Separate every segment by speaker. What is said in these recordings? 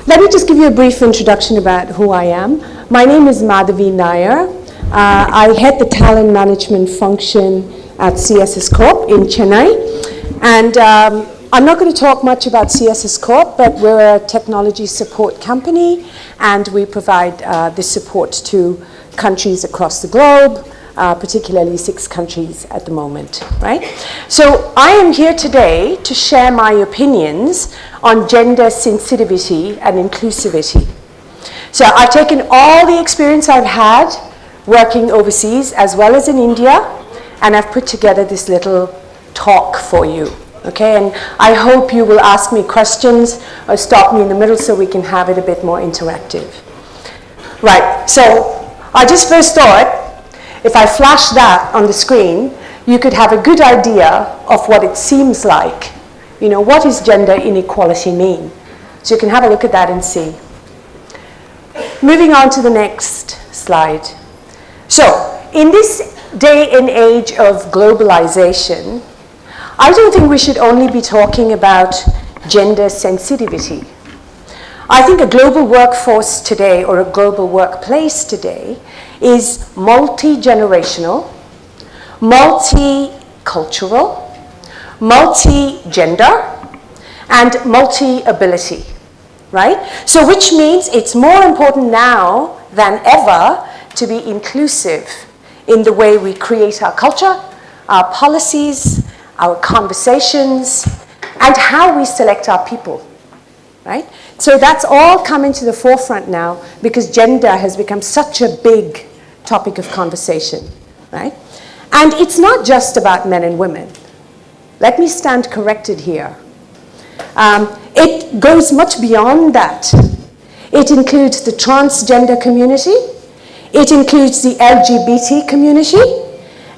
Speaker 1: Let me just give you a brief introduction about who I am. My name is Madhavi Nair. I head the talent management function at CSS Corp in Chennai. And I'm not going to talk much about CSS Corp, but we're a technology support company, and we provide this support to countries across the globe, particularly 6 countries at the moment, right? So I am here today to share my opinions on gender sensitivity and inclusivity. So I've taken all the experience I've had working overseas as well as in India, and I've put together this little talk for you, okay? And I hope you will ask me questions or stop me in the middle so we can have it a bit more interactive. Right, so I just first thought, if I flash that on the screen, you could have a good idea of what it seems like. You know, what does gender inequality mean? So you can have a look at that and see. Moving on to the next slide. So, in this day and age of globalization, I don't think we should only be talking about gender sensitivity. I think a global workforce today, or a global workplace today, is multi-generational, multicultural, multi-gender, and multi-ability, right? So which means it's more important now than ever to be inclusive in the way we create our culture, our policies, our conversations, and how we select our people, right? So that's all coming to the forefront now because gender has become such a big topic of conversation, right? And it's not just about men and women. Let me stand corrected here. It goes much beyond that. It includes the transgender community, it includes the LGBT community,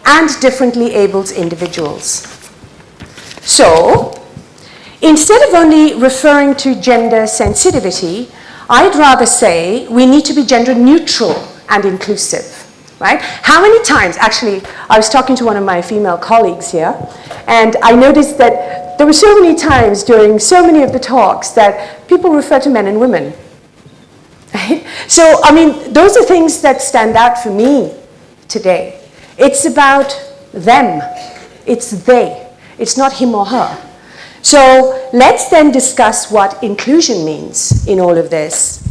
Speaker 1: and differently abled individuals. So, instead of only referring to gender sensitivity, I'd rather say we need to be gender neutral and inclusive, right? How many times, actually, I was talking to one of my female colleagues here, and I noticed that there were so many times during so many of the talks that people refer to men and women. Right? So, I mean, those are things that stand out for me today. It's about them. It's they. It's not him or her. So let's then discuss what inclusion means in all of this.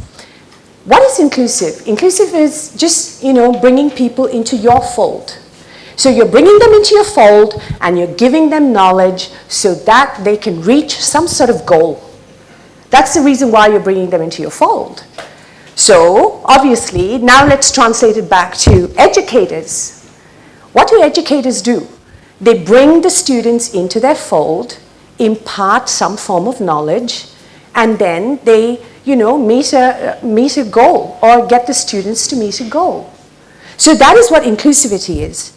Speaker 1: What is inclusive? Inclusive is just, bringing people into your fold. So you're bringing them into your fold and you're giving them knowledge so that they can reach some sort of goal. That's the reason why you're bringing them into your fold. So obviously, now let's translate it back to educators. What do educators do? They bring the students into their fold, impart some form of knowledge, and then they, meet a goal or get the students to meet a goal. So that is what inclusivity is.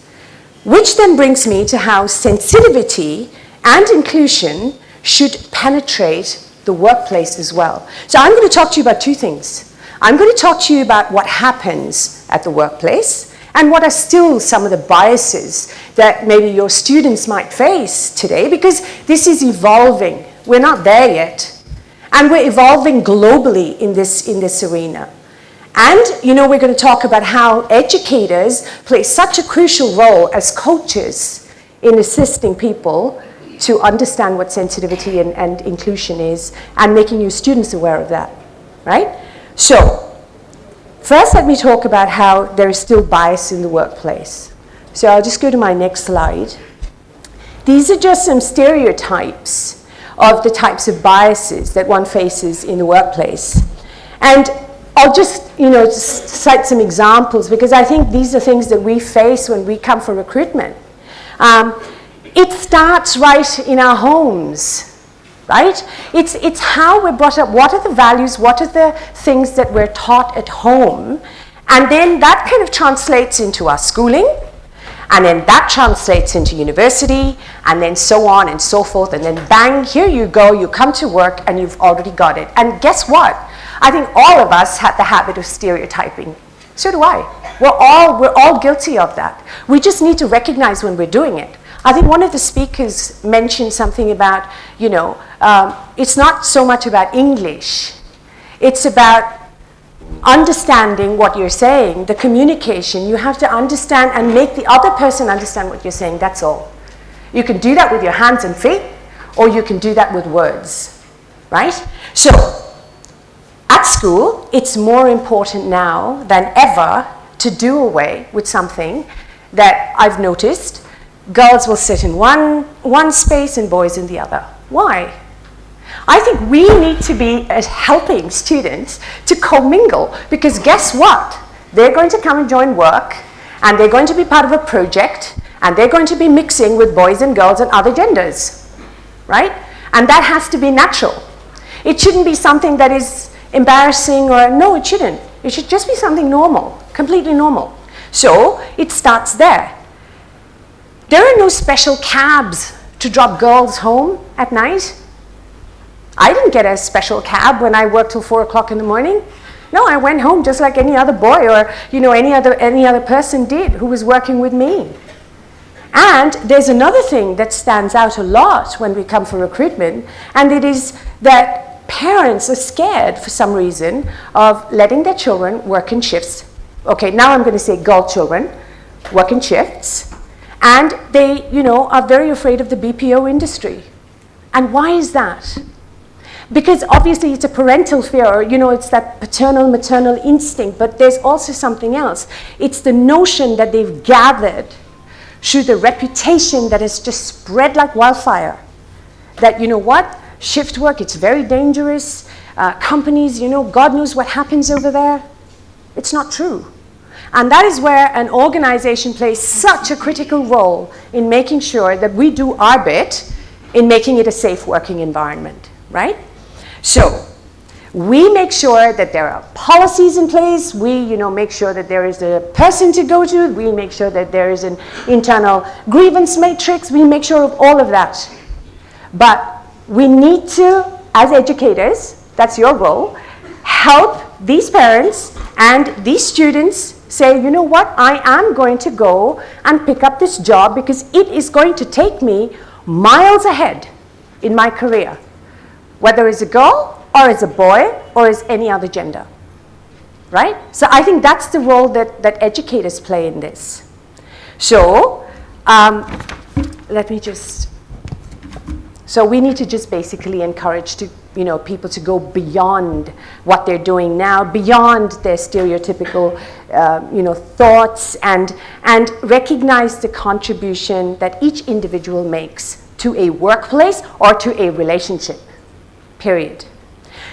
Speaker 1: Which then brings me to how sensitivity and inclusion should penetrate the workplace as well. So I'm going to talk to you about 2 things. I'm going to talk to you about what happens at the workplace and what are still some of the biases that maybe your students might face today, because this is evolving. We're not there yet. And we're evolving globally in this arena. And, we're going to talk about how educators play such a crucial role as coaches in assisting people to understand what sensitivity and inclusion is and making your students aware of that, right? So, first let me talk about how there is still bias in the workplace. So I'll just go to my next slide. These are just some stereotypes of the types of biases that one faces in the workplace. And I'll just, just cite some examples because I think these are things that we face when we come for recruitment. It starts right in our homes, right? It's how we're brought up. What are the values? What are the things that we're taught at home? And then that kind of translates into our schooling, and then that translates into university, and then so on and so forth, and then bang, here you go, you come to work and you've already got it. And guess what? I think all of us had the habit of stereotyping. So do I. We're all guilty of that. We just need to recognize when we're doing it. I think one of the speakers mentioned something about, it's not so much about English. It's about understanding what you're saying, the communication. You have to understand and make the other person understand what you're saying, that's all. You can do that with your hands and feet, or you can do that with words, right? So, at school, it's more important now than ever to do away with something that I've noticed. Girls will sit in one space and boys in the other. Why? I think we need to be helping students to commingle, because guess what? They're going to come and join work, and they're going to be part of a project, and they're going to be mixing with boys and girls and other genders, right? And that has to be natural. It shouldn't be something that is embarrassing, or no, it shouldn't. It should just be something normal, completely normal. So it starts there. There are no special cabs to drop girls home at night. I didn't get a special cab when I worked till 4 o'clock in the morning. No, I went home just like any other boy, or any other person did who was working with me. And there's another thing that stands out a lot when we come for recruitment, and it is that parents are scared for some reason of letting their children work in shifts. Okay, now I'm going to say girl children work in shifts, and they, are very afraid of the BPO industry. And why is that? Because obviously it's a parental fear, it's that paternal, maternal instinct, but there's also something else. It's the notion that they've gathered through the reputation that has just spread like wildfire. That, shift work, it's very dangerous. Companies, God knows what happens over there. It's not true. And that is where an organization plays such a critical role in making sure that we do our bit in making it a safe working environment, right? So, we make sure that there are policies in place. We, make sure that there is a person to go to. We make sure that there is an internal grievance matrix. We make sure of all of that. But we need to, as educators, that's your role, help these parents and these students say, you know what, I am going to go and pick up this job because it is going to take me miles ahead in my career, whether it's a girl or as a boy or as any other gender, right? So I think that's the role that educators play in this. So so we need to just basically encourage people to go beyond what they're doing now, beyond their stereotypical thoughts, and recognize the contribution that each individual makes to a workplace or to a relationship, period.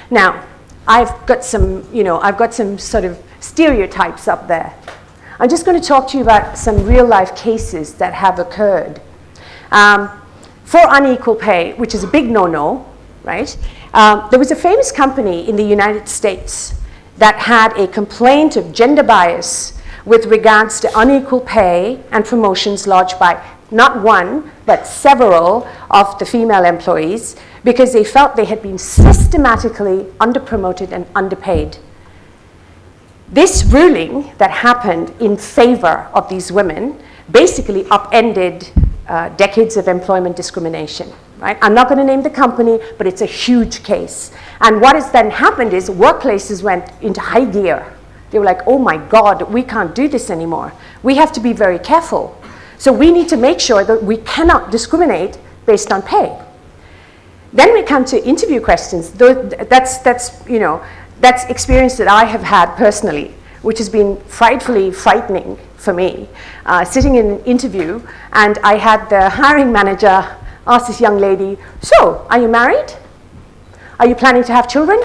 Speaker 1: Now, I've got some sort of stereotypes up there. I'm just going to talk to you about some real life cases that have occurred. For unequal pay, which is a big no-no, right? There was a famous company in the United States that had a complaint of gender bias with regards to unequal pay and promotions lodged by not one, but several of the female employees, because they felt they had been systematically underpromoted and underpaid. This ruling that happened in favor of these women basically upended decades of employment discrimination, right? I'm not going to name the company, but it's a huge case. And what has then happened is workplaces went into high gear. They were like, oh my God, we can't do this anymore. We have to be very careful. So we need to make sure that we cannot discriminate based on pay. Then we come to interview questions. That's experience that I have had personally, which has been frightfully frightening for me. Sitting in an interview, and I had the hiring manager ask this young lady, so, are you married? Are you planning to have children?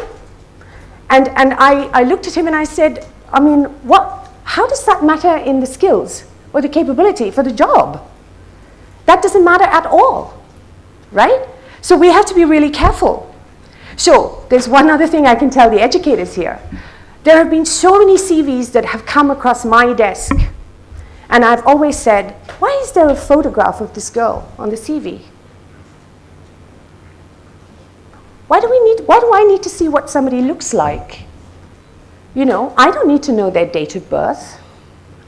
Speaker 1: And I looked at him and I said, how does that matter in the skills or the capability for the job? That doesn't matter at all, right? So we have to be really careful. So there's one other thing I can tell the educators here. There have been so many CVs that have come across my desk, and I've always said, why is there a photograph of this girl on the CV? Why do I need to see what somebody looks like? I don't need to know their date of birth.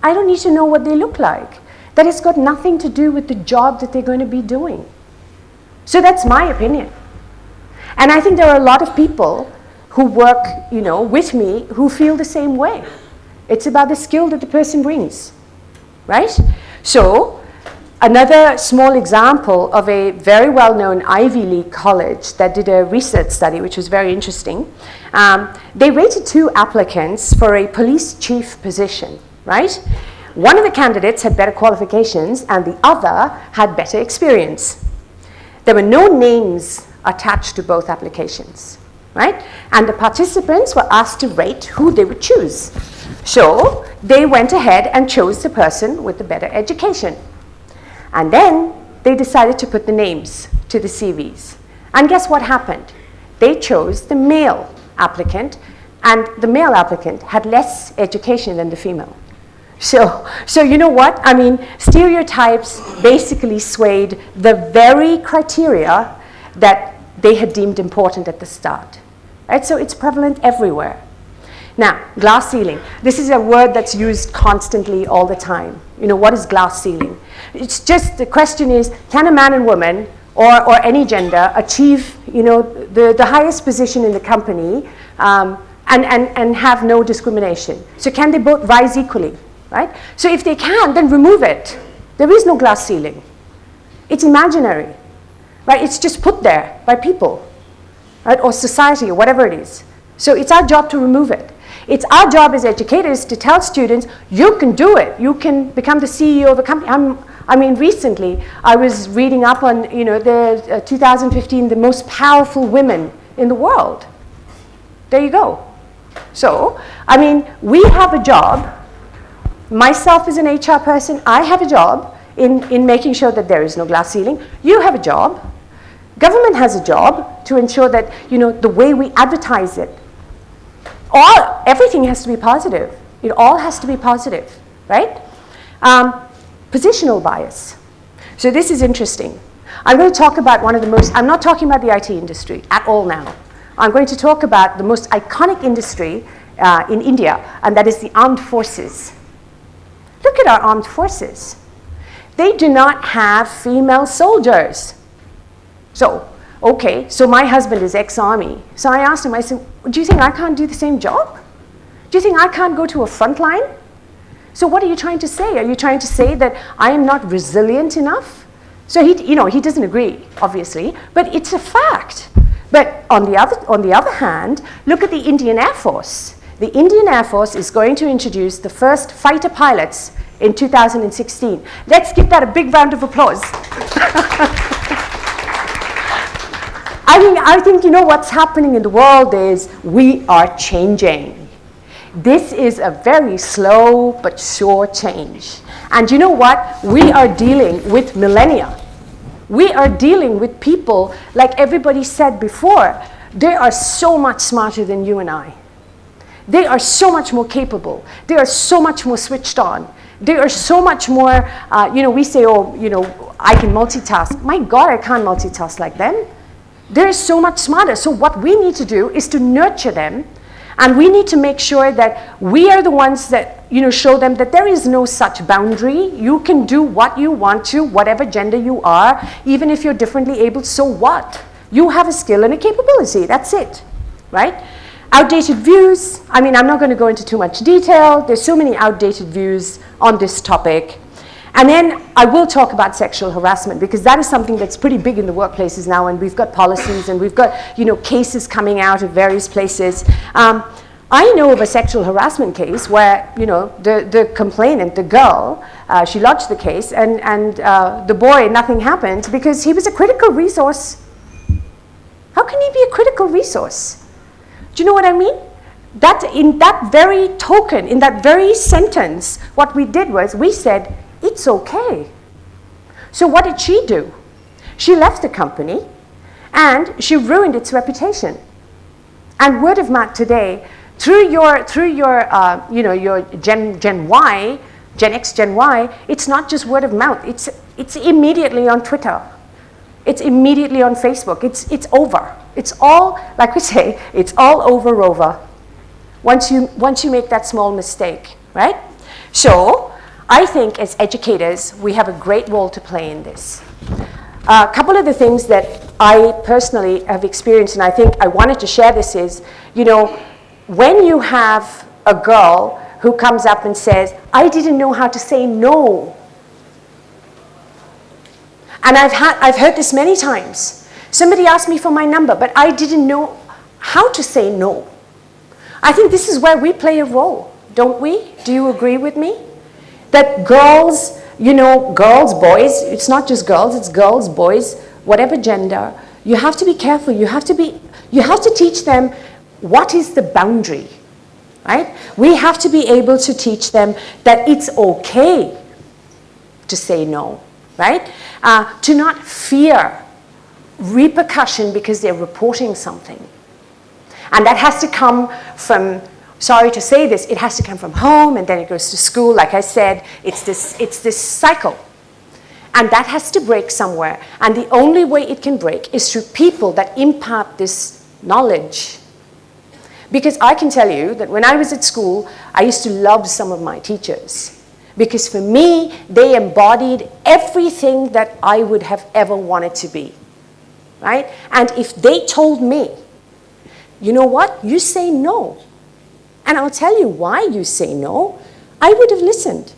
Speaker 1: I don't need to know what they look like. That has got nothing to do with the job that they're going to be doing. So that's my opinion. And I think there are a lot of people who work, with me who feel the same way. It's about the skill that the person brings, right? So, another small example of a very well-known Ivy League college that did a research study, which was very interesting. They rated 2 applicants for a police chief position, right? One of the candidates had better qualifications and the other had better experience. There were no names attached to both applications, right? And the participants were asked to rate who they would choose. So they went ahead and chose the person with the better education. And then they decided to put the names to the CVs. And guess what happened? They chose the male applicant, and the male applicant had less education than the female. So you know what? I mean, stereotypes basically swayed the very criteria that they had deemed important at the start, right? So it's prevalent everywhere. Now, glass ceiling. This is a word that's used constantly all the time. What is glass ceiling? It's just, the question is, can a man and woman or any gender achieve, the highest position in the company and have no discrimination? So can they both rise equally, right? So if they can, then remove it. There is no glass ceiling. It's imaginary, right? It's just put there by people, right? Or society or whatever it is. So it's our job to remove it. It's our job as educators to tell students, you can do it. You can become the CEO of a company. Recently, I was reading up on, the 2015, the most powerful women in the world. There you go. So, we have a job. Myself as an HR person, I have a job in making sure that there is no glass ceiling. You have a job. Government has a job to ensure that, the way we advertise it, everything has to be positive. It all has to be positive, right? Positional bias. So this is interesting. I'm going to talk about I'm not talking about the IT industry at all now. I'm going to talk about the most iconic industry in India, and that is the armed forces. Look at our armed forces. They do not have female soldiers. So my husband is ex-army. So I asked him, I said, do you think I can't do the same job? Do you think I can't go to a front line? So what are you trying to say? Are you trying to say that I am not resilient enough? So he doesn't agree, obviously, but it's a fact. But on the other hand, look at the Indian Air Force. The Indian Air Force is going to introduce the first fighter pilots in 2016. Let's give that a big round of applause. I think what's happening in the world is we are changing. This is a very slow but sure change. And you know what? We are dealing with millennia. We are dealing with people, like everybody said before, they are so much smarter than you and I. They are so much more capable. They are so much more switched on. They are so much more, we say, I can multitask. My God, I can't multitask like them. They're so much smarter. So what we need to do is to nurture them, and we need to make sure that we are the ones that, show them that there is no such boundary. You can do what you want to, whatever gender you are, even if you're differently abled, so what? You have a skill and a capability, that's it, right? Outdated views, I'm not going to go into too much detail. There's so many outdated views on this topic. And then I will talk about sexual harassment, because that is something that's pretty big in the workplaces now, and we've got policies and we've got cases coming out of various places. I know of a sexual harassment case where the complainant, the girl, she lodged the case, and the boy, nothing happened because he was a critical resource. How can he be a critical resource? Do you know what I mean? That in that very token, in that very sentence, what we did was we said, it's okay. So what did she do? She left the company and she ruined its reputation. And word of mouth today, through your Gen Y, Gen X, Gen Y, it's not just word of mouth. It's immediately on Twitter. It's immediately on Facebook. It's over. It's all, like we say, it's all over. Once you make that small mistake, right? So I think as educators, we have a great role to play in this. A couple of the things that I personally have experienced, and I think I wanted to share this is, when you have a girl who comes up and says, I didn't know how to say no. And I've heard this many times. Somebody asked me for my number, but I didn't know how to say no. I think this is where we play a role, don't we? Do you agree with me? That girls, girls, boys, it's not just girls, it's girls, boys, whatever gender, you have to be careful. You have to teach them what is the boundary, right? We have to be able to teach them that it's okay to say no, right? To not fear repercussion because they're reporting something. And that has to come from, sorry to say this, it has to come from home and then it goes to school. Like I said, it's this cycle. And that has to break somewhere. And the only way it can break is through people that impart this knowledge. Because I can tell you that when I was at school, I used to love some of my teachers. Because for me, they embodied everything that I would have ever wanted to be, right? And if they told me, you know what, you say no, and I'll tell you why you say no, I would have listened.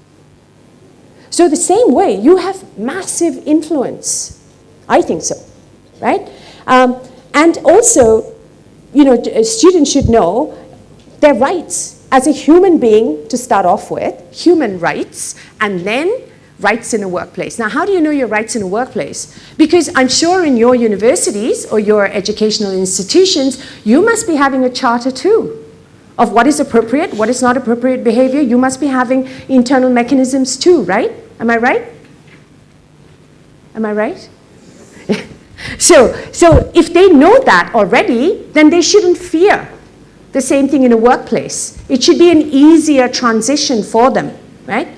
Speaker 1: So the same way, you have massive influence. I think so, right? And also, students should know their rights as a human being to start off with, human rights, and then rights in a workplace. Now, how do you know your rights in a workplace? Because I'm sure in your universities or your educational institutions, you must be having a charter too of what is appropriate, what is not appropriate behavior. You must be having internal mechanisms too, right? Am I right? Am I right? So if they know that already, then they shouldn't fear the same thing in a workplace. It should be an easier transition for them, right?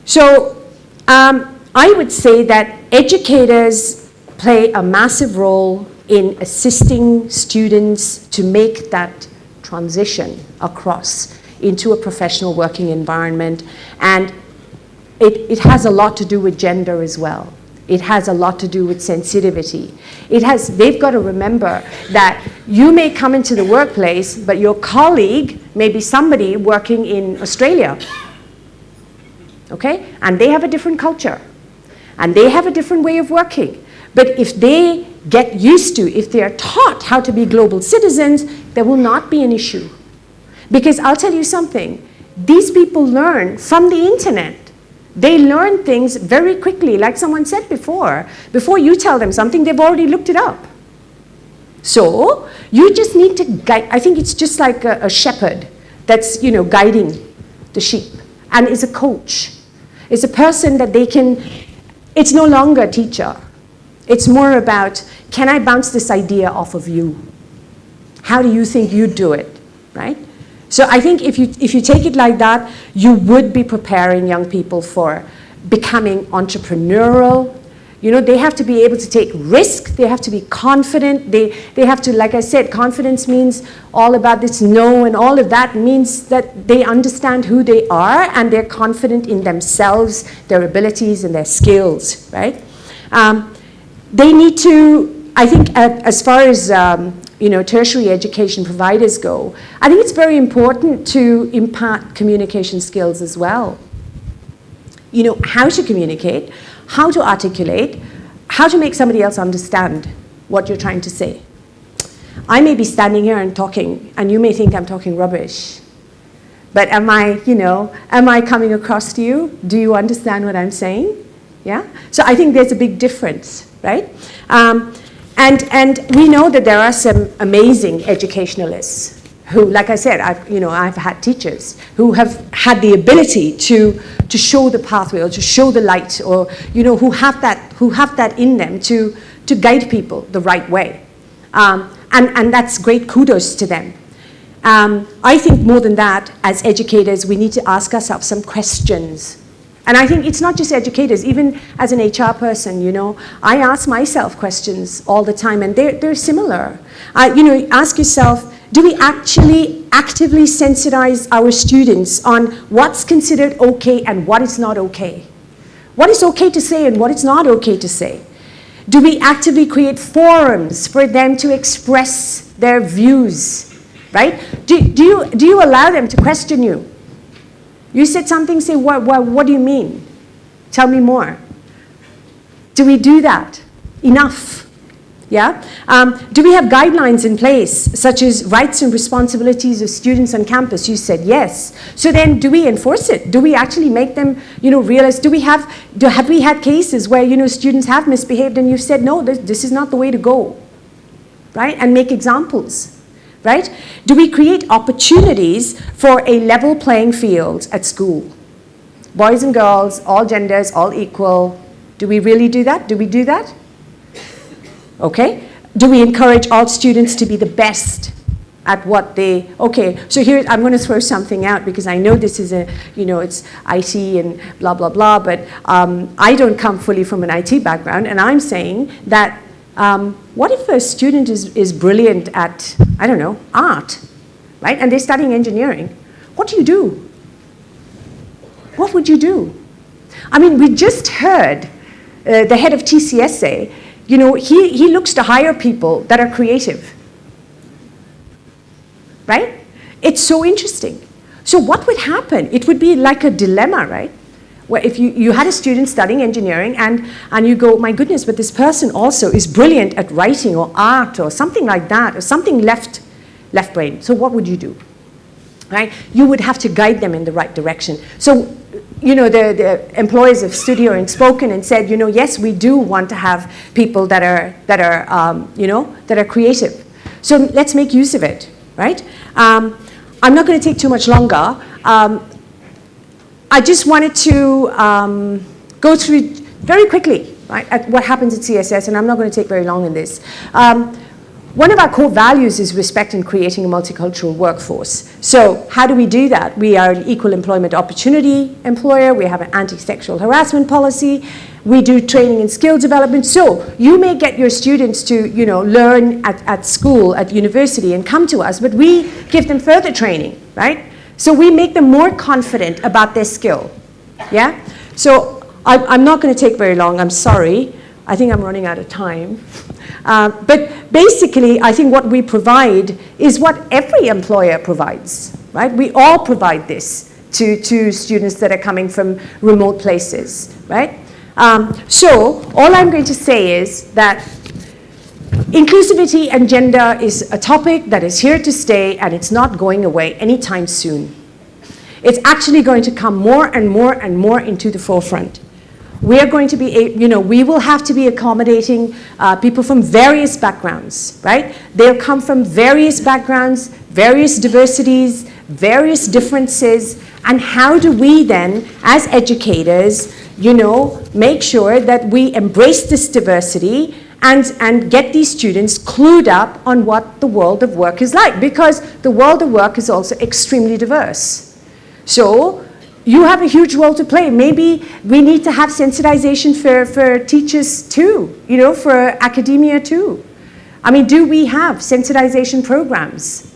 Speaker 1: So I would say that educators play a massive role in assisting students to make that transition across into a professional working environment. And it has a lot to do with gender as well. It has a lot to do with sensitivity. They've got to remember that you may come into the workplace, but your colleague may be somebody working in Australia, okay? And they have a different culture, and they have a different way of working. But if they get used to, if they are taught how to be global citizens, there will not be an issue. Because I'll tell you something, these people learn from the internet. They learn things very quickly, like someone said before. Before you tell them something, they've already looked it up. So you just need to guide. I think it's just like a shepherd that's guiding the sheep, and is a coach. It's a person that they can. It's no longer a teacher. It's more about, can I bounce this idea off of you? How do you think you'd do it, right? So I think if you take it like that, you would be preparing young people for becoming entrepreneurial. They have to be able to take risk. They have to be confident. They have to, like I said, confidence means all about this no, and all of that means that they understand who they are and they're confident in themselves, their abilities and their skills, right? They need to, I think, as far as tertiary education providers go, I think it's very important to impart communication skills as well. How to communicate, how to articulate, how to make somebody else understand what you're trying to say. I may be standing here and talking, and you may think I'm talking rubbish. But am I coming across to you? Do you understand what I'm saying? Yeah? So I think there's a big difference, right? And we know that there are some amazing educationalists who, like I said, I've had teachers who have had the ability to show the pathway or to show the light, or who have that in them to guide people the right way, and that's great. Kudos to them. I think more than that, as educators, we need to ask ourselves some questions. And I think it's not just educators, even as an HR person, I ask myself questions all the time, and they're similar. Ask yourself, do we actually actively sensitize our students on what's considered okay and what is not okay? What is okay to say and what is not okay to say? Do we actively create forums for them to express their views, right? Do you allow them to question you? You said something, say, what do you mean? Tell me more. Do we do that? Enough. Yeah? Do we have guidelines in place, such as rights and responsibilities of students on campus? You said yes. So then, do we enforce it? Do we actually make them, realize? Have we had cases where, students have misbehaved and you've said, no, this is not the way to go, right? And make examples, right? Do we create opportunities for a level playing field at school? Boys and girls, all genders, all equal. Do we really do that? Do we do that? Okay, do we encourage all students to be the best at what they, okay, so here, I'm going to throw something out because I know this is it's IT and blah, blah, blah, but I don't come fully from an IT background, and I'm saying that what if a student is brilliant at, I don't know, art, right, and they're studying engineering? What do you do? What would you do? I mean, we just heard the head of TCSA, he looks to hire people that are creative, right? It's so interesting. So what would happen? It would be like a dilemma, right? Where if you had a student studying engineering and you go, my goodness, but this person also is brilliant at writing or art or something like that, or something left brain. So what would you do, right? You would have to guide them in the right direction. So the employees of Studio and spoken and said, yes, we do want to have people that are creative. So let's make use of it, right? I'm not going to take too much longer. I just wanted to go through very quickly, right, at what happens at CSS, and I'm not going to take very long in this. One of our core values is respect and creating a multicultural workforce. So how do we do that? We are an equal employment opportunity employer. We have an anti-sexual harassment policy. We do training and skill development. So you may get your students to learn at school, at university, and come to us, but we give them further training, right? So we make them more confident about their skill, yeah? So I'm not going to take very long. I'm sorry. I think I'm running out of time. But basically, I think what we provide is what every employer provides, right? We all provide this to students that are coming from remote places, right? So all I'm going to say is that inclusivity and gender is a topic that is here to stay, and it's not going away anytime soon. It's actually going to come more and more and more into the forefront. We are going to be, we will have to be accommodating people from various backgrounds, right? They'll come from various backgrounds, various diversities, various differences, and how do we then, as educators, make sure that we embrace this diversity and get these students clued up on what the world of work is like, because the world of work is also extremely diverse. So you have a huge role to play. Maybe we need to have sensitization for teachers too, for academia too. I mean, do we have sensitization programs?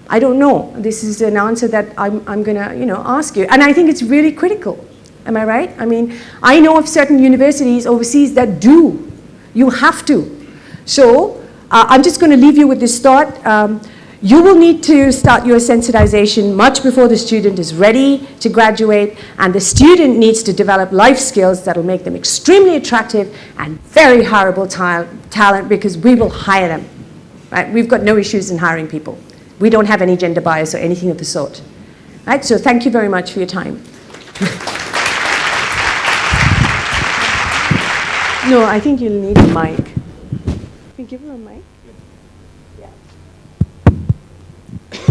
Speaker 1: I don't know. This is an answer that I'm going to, ask you. And I think it's really critical. Am I right? I mean, I know of certain universities overseas that do. You have to. So I'm just going to leave you with this thought. You will need to start your sensitization much before the student is ready to graduate, and the student needs to develop life skills that will make them extremely attractive and very hireable talent, because we will hire them. Right? We've got no issues in hiring people. We don't have any gender bias or anything of the sort. Right? So thank you very much for your time. No, I think you'll need a mic. Can you give her a mic?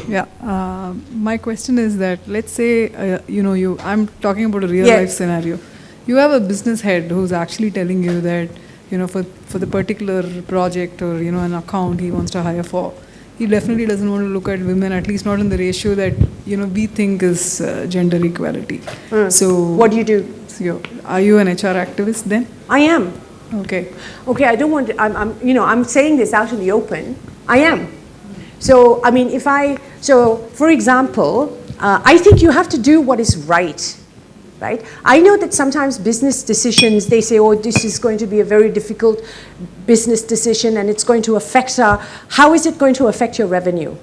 Speaker 2: Yeah, my question is that, let's say, I'm talking about a real life scenario. You have a business head who's actually telling you that, for the particular project or, an account he wants to hire for, he definitely doesn't want to look at women, at least not in the ratio that, we think is gender equality. So
Speaker 1: what do you do?
Speaker 2: So are you an HR activist then?
Speaker 1: I am.
Speaker 2: Okay.
Speaker 1: Okay, I don't want to, I'm saying this out in the open. I am. So, I mean, for example, I think you have to do what is right. right? I know that sometimes business decisions, they say, oh, this is going to be a very difficult business decision and it's going to affect our, how is it going to affect your revenue?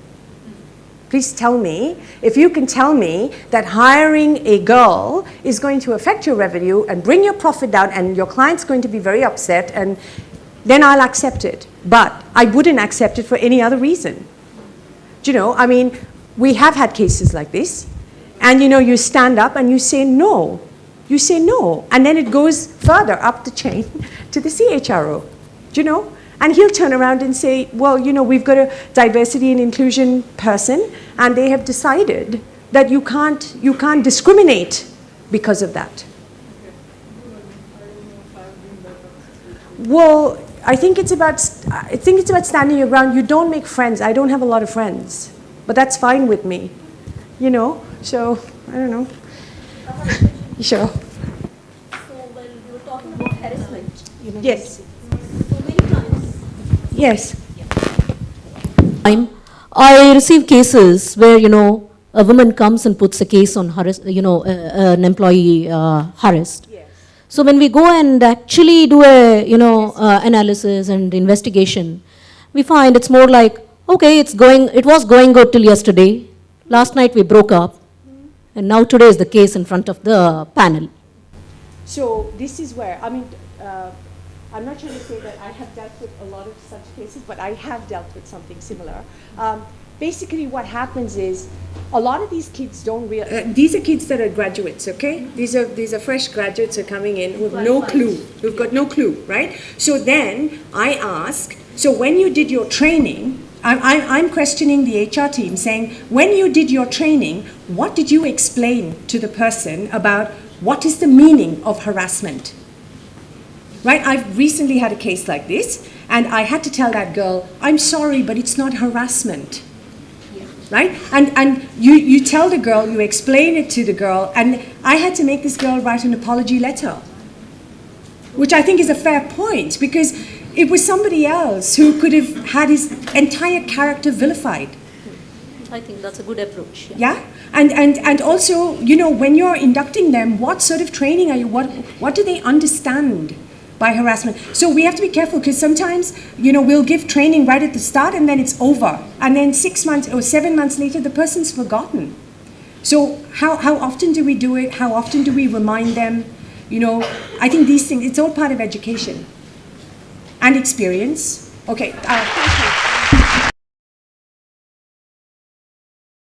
Speaker 1: Please tell me, if you can tell me that hiring a girl is going to affect your revenue and bring your profit down and your client's going to be very upset, and then I'll accept it. But I wouldn't accept it for any other reason. Do you know, I mean, we have had cases like this, and you know, you stand up and you say no. You say no, and then it goes further up the chain to the CHRO. Do you know? And he'll turn around and say, well, you know, we've got a diversity and inclusion person, and they have decided that you can't discriminate because of that. Well, I think it's about standing your ground. You don't make friends. I don't have a lot of friends, but that's fine with me, you know. So I don't know. Sure.
Speaker 3: So when you were talking about harassment,
Speaker 1: Yes.
Speaker 3: so many times.
Speaker 1: Yes.
Speaker 3: I receive cases where a woman comes and puts a case on an employee harassed.
Speaker 1: Yes.
Speaker 3: So when we go and actually do a analysis and investigation, we find it's more like, okay, it was going good till yesterday. Last night we broke up, and now today is the case in front of the panel.
Speaker 1: So this is where, I mean, I'm not trying to say that I have dealt with a lot of such cases, but I have dealt with something similar. Basically what happens is, a lot of these kids don't realize, these are kids that are graduates, okay? These are fresh graduates who are coming in with no clue, who've got no clue, right? So then I ask, so when you did your training, I'm questioning the HR team, saying, when you did your training, what did you explain to the person about what is the meaning of harassment? Right? I've recently had a case like this, and I had to tell that girl, I'm sorry, but it's not harassment. Yeah. Right? And you tell the girl, you explain it to the girl, and I had to make this girl write an apology letter, which I think is a fair point, because it was somebody else who could have had his entire character vilified.
Speaker 3: I think that's a good approach.
Speaker 1: Yeah? And also, when you're inducting them, what sort of training are you, what do they understand by harassment? So we have to be careful, because sometimes, we'll give training right at the start and then it's over. And then 6 months or 7 months later, the person's forgotten. So how often do we do it? How often do we remind them? I think these things, it's all part of education and experience. Okay.